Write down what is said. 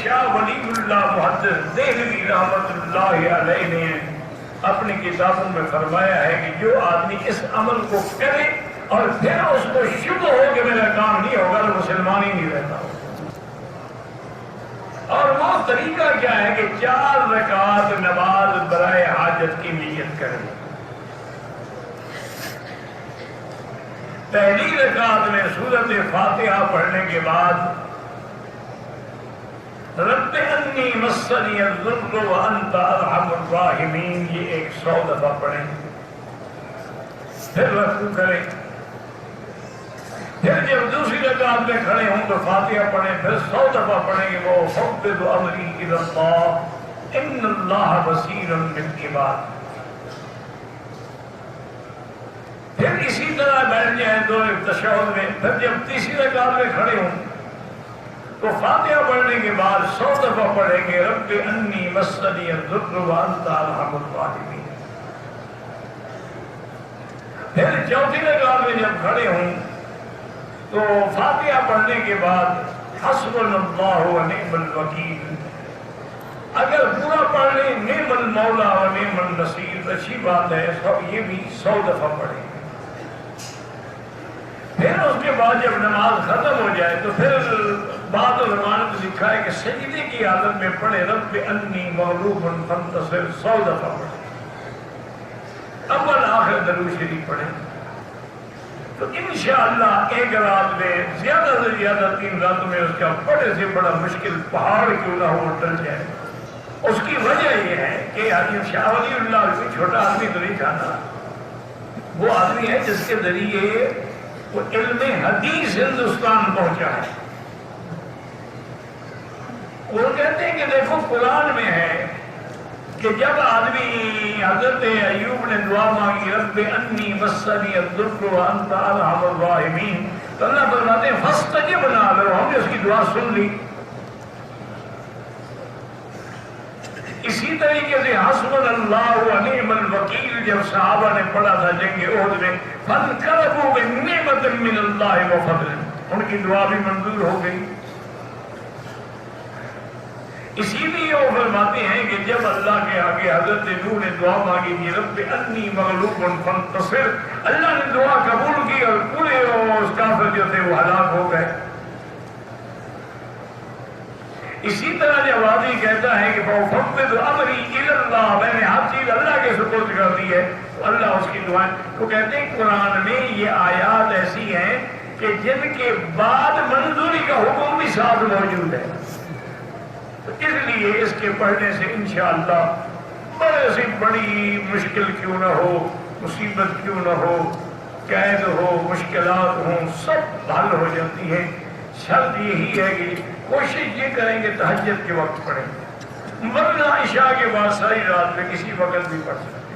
شاہ ولی اللہ محدث دہلوی رحمت اللہ علیہ نے اپنی کتابوں میں فرمایا ہے کہ جو آدمی اس عمل کو کرے اور پھر اس کو شبہ ہو کہ میرا کام نہیں ہوگا تو مسلمان ہی نہیں رہتا ہو. اور وہ طریقہ کیا ہے کہ 4 رکعت نماز برائے حاجت کی نیت کریں. پہلی رکعت میں سورۃ فاتحہ پڑھنے کے بعد رب انی مسنی الضر وانت ارحم الراحمین یہ 100 دفعہ پڑھیں. پھر رکوع کریں. پھر جب دوسری رکعت میں کھڑے ہوں تو فاتحہ پڑھیں. پھر 100 دفعہ پڑھیں گے وہ فوض امری الی اللہ ان اللہ بصیر بالعباد. پھر اسی طرح بیٹھ جائیں دو تشہد میں. پھر جب تیسری رکعت میں کھڑے ہوں تو فاتحہ پڑھنے کے بعد 100 دفعہ پڑھیں گے رب انی مسنی الضر وانت ارحم الراحمین. پھر چوتھی رکعت میں جب کھڑے ہوں تو فاتحہ پڑھنے کے بعد حسبنا اللہ و نعم الوکیل. اگر پورا پڑھ لیں نعم المولا و نعم النصیر اچھی بات ہے. یہ بھی 100 دفعہ پڑھیں. پھر اس کے بعد جب نماز ختم ہو جائے تو پھر بعض علماء نے لکھا ہے کہ سجدے کی حالت میں پڑھے رب انی مغلوب فانتصر 100 دفعہ پڑھے. اول آخر درود شریف پڑھیں. تو انشاءاللہ ایک رات میں زیادہ سے زیادہ 3 راتوں میں اس کا بڑے سے بڑا مشکل پہاڑ کیوں نہ ہو ٹل جائے. اس کی وجہ یہ ہے کہ شاہ ولی اللہ کوئی چھوٹا آدمی تو نہیں تھا نا. وہ آدمی ہے جس کے ذریعے وہ علم حدیث ہندوستان پہنچا ہے. وہ کہتے ہیں کہ دیکھو قرآن میں ہے کہ جب آدمی حضرت ایوب نے دعا مانگی رب انی مسنی الضر وانت ارحم الراحمین تو اللہ فرماتے ہیں فاستجب لنا. ہم نے اس کی دعا سن لی. اسی طریقے سے حسبنا اللہ و نعم الوکیل جب صحابہ نے پڑھا تھا جنگ احد میں فانقلبوا بنعمت من اللہ و فضل ان کی دعا بھی منظور ہو گئی. اسی لیے وہ فرماتے ہیں کہ جب اللہ کے آگے حضرت نوح نے دعا مانگی تھی رب انی مغلوب فانتصر اللہ نے دعا قبول کی اور پورے اس کافر جو تھے وہ ہلاک ہو گئے. اسی طرح جب آدمی کہتا ہے کہ فوض امری الی اللہ میں نے ہر چیز اللہ کے سپرد کر دی ہے تو اللہ اس کی دعائیں. تو کہتے ہیں قرآن میں یہ آیات ایسی ہیں کہ جن کے بعد منظوری کا حکم بھی ساتھ موجود ہے. تو اس لیے اس کے پڑھنے سے انشاءاللہ بڑے سے بڑی مشکل کیوں نہ ہو, مصیبت کیوں نہ ہو, قید ہو, مشکلات ہوں, سب حل ہو جاتی ہیں. شرط یہی ہے کہ کوشش یہ کریں کہ تہجد کے وقت پڑھیں, ورنہ عشاء کے بعد ساری رات میں کسی وقت بھی پڑھ سکتے.